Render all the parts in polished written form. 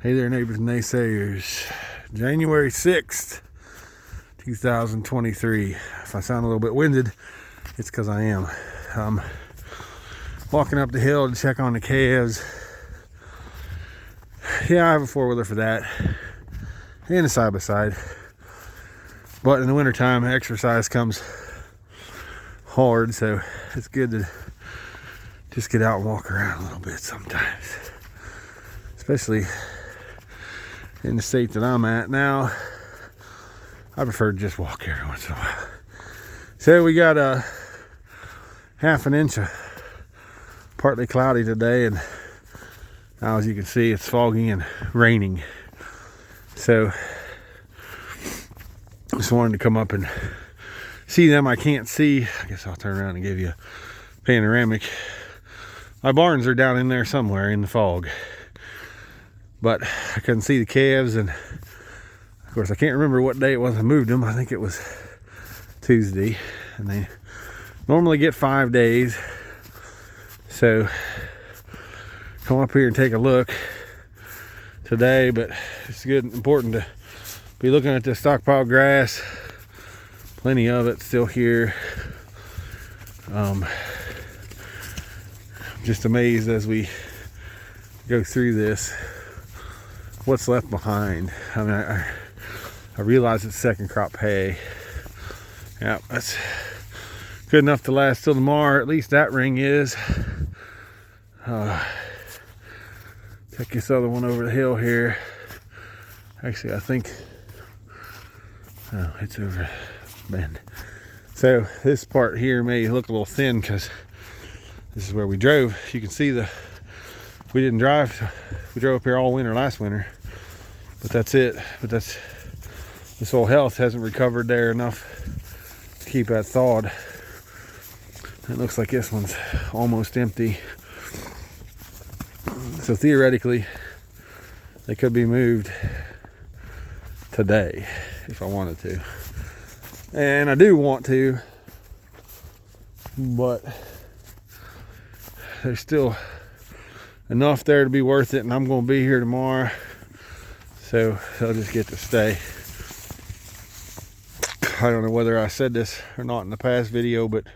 Hey there, neighbors and naysayers. January 6th, 2023. If I sound a little bit winded, it's because I am. I'm walking up the hill to check on the calves. Yeah, I have a four-wheeler for that. And a side-by-side. But in the wintertime, exercise comes hard, so it's good to just get out and walk around a little bit sometimes. Especially in the state that I'm at now, I prefer to just walk every once in a while. So we got a half an inch of partly cloudy today, and now as you can see, it's foggy and raining. So just wanted to come up and see them. I can't see. I guess I'll turn around and give you a panoramic. My barns are down in there somewhere in the fog, but I couldn't see the calves, and of course I can't remember what day it was I moved them. I think it was Tuesday, and they normally get 5 days. So come up here and take a look today, but it's good and important to be looking at the stockpile grass. Plenty of it still here. Just amazed as we go through this what's left behind. I mean, I realize it's second crop hay. Yeah, that's good enough to last till tomorrow. At least that ring is. Take this other one over the hill here. Actually, I think it's over bend. So this part here may look a little thin because this is where we drove. You can see we didn't drive. We drove up here all winter last winter, but that's it. But the soil health hasn't recovered there enough to keep that thawed. It looks like this one's almost empty. So theoretically, they could be moved today if I wanted to. And I do want to, but there's still enough there to be worth it, and I'm going to be here tomorrow, so they'll just get to stay. I don't know whether I said this or not in the past video, but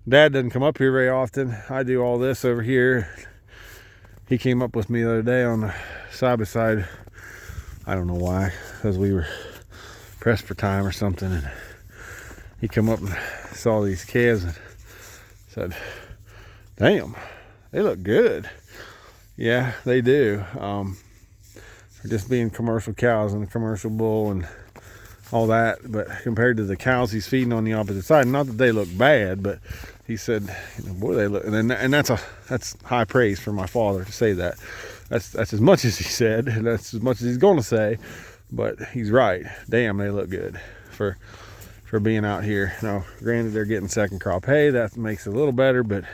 Dad doesn't come up here very often. I do all this over here. He came up with me the other day on the side-by-side. I don't know why, because we were pressed for time or something, and he come up and saw these calves and said, "Damn, they look good." Yeah, they do. For just being commercial cows and a commercial bull and all that, but compared to the cows he's feeding on the opposite side, not that they look bad, but he said, boy, they look, and that's high praise for my father to say that. That's as much as he said, and that's as much as he's going to say, but he's right. Damn, they look good for being out here. Now, granted, they're getting second crop hay. That makes it a little better, but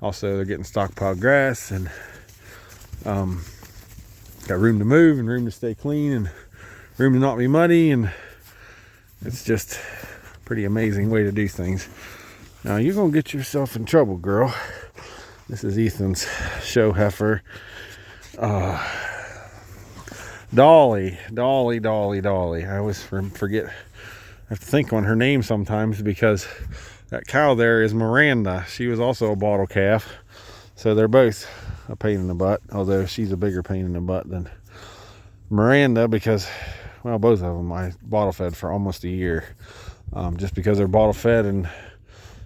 also they're getting stockpile grass, and got room to move and room to stay clean and room to not be muddy, and it's just a pretty amazing way to do things. Now, you're going to get yourself in trouble, girl. This is Ethan's show heifer. Dolly. I always forget. I have to think on her name sometimes because that cow there is Miranda. She was also a bottle calf. So they're both a pain in the butt, although she's a bigger pain in the butt than Miranda because, well, both of them I bottle fed for almost a year. Just because they're bottle fed and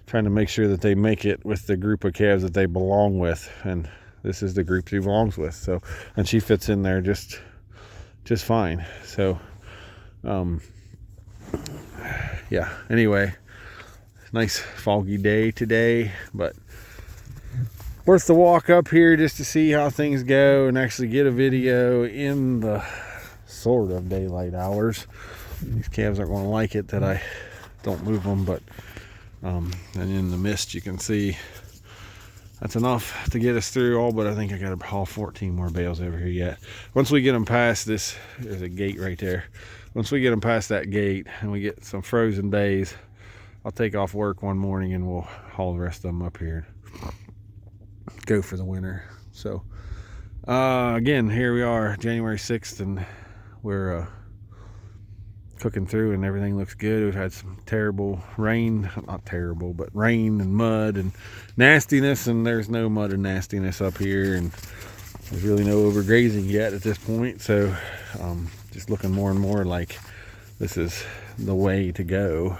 trying to make sure that they make it with the group of calves that they belong with. And this is the group she belongs with. So, and she fits in there just fine. So, yeah, anyway, nice foggy day today, but worth the walk up here just to see how things go and actually get a video in the sort of daylight hours. These calves aren't going to like it that I don't move them, but and in the mist you can see that's enough to get us through all, but I think I got to haul 14 more bales over here yet. Once we get them past this, there's a gate right there. Once we get them past that gate and we get some frozen days, I'll take off work one morning and we'll haul the rest of them up here, go for the winter. So Again, here we are, January 6th, and we're cooking through, and everything looks good. We've had some terrible rain, not terrible, but rain and mud and nastiness, and there's no mud and nastiness up here, and there's really no overgrazing yet at this point. So just looking more and more like this is the way to go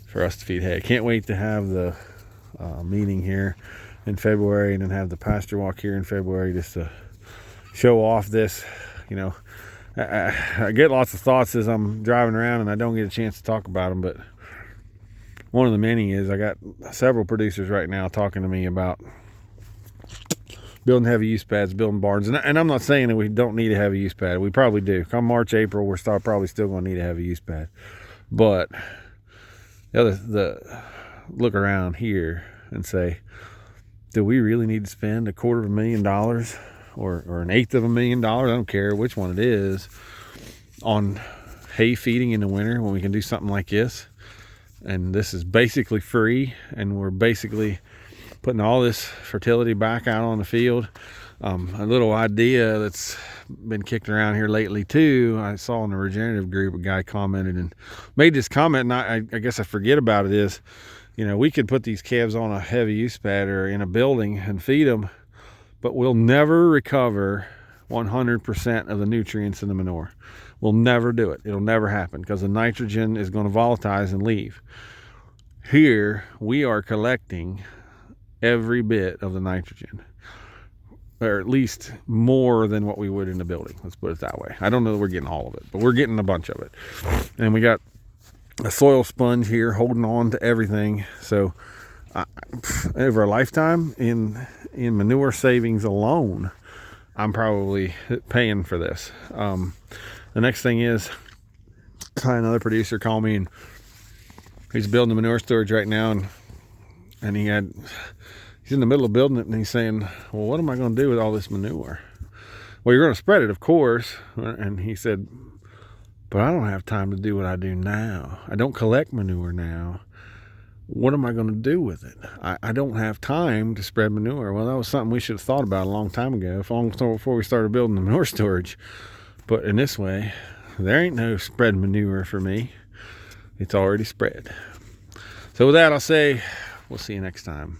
for us to feed hay. Can't wait to have the meeting here in February, and then have the pasture walk here in February, just to show off this. You know, I get lots of thoughts as I'm driving around, and I don't get a chance to talk about them, but one of the many is I got several producers right now talking to me about building heavy use pads, building barns, and I'm not saying that we don't need a heavy use pad. We probably do. Come March, April, we're probably still going to need a heavy use pad. But the look around here and say, do we really need to spend $250,000 or $1/8 of $1 million? I don't care which one it is, on hay feeding in the winter when we can do something like this. And this is basically free, and we're basically putting all this fertility back out on the field. A little idea that's been kicked around here lately too, I saw in the regenerative group, a guy commented and made this comment, and I guess I forget about it, is, you know, we could put these calves on a heavy use pad or in a building and feed them, but we'll never recover 100% of the nutrients in the manure. We'll never do it. It'll never happen, because the nitrogen is going to volatilize and leave. Here we are collecting every bit of the nitrogen, or at least more than what we would in the building. Let's put it that way. I don't know that we're getting all of it, but we're getting a bunch of it. And we got a soil sponge here holding on to everything. So over a lifetime in manure savings alone, I'm probably paying for this. The next thing is, another producer called me, and he's building a manure storage right now, and he's in the middle of building it, and he's saying, well, what am I going to do with all this manure? Well, you're going to spread it, of course. And he said, but I don't have time to do what I do now. I don't collect manure now. What am I going to do with it? I don't have time to spread manure. Well, that was something we should have thought about a long time ago, long before we started building the manure storage. But in this way, there ain't no spread manure for me. It's already spread. So with that, I'll say we'll see you next time.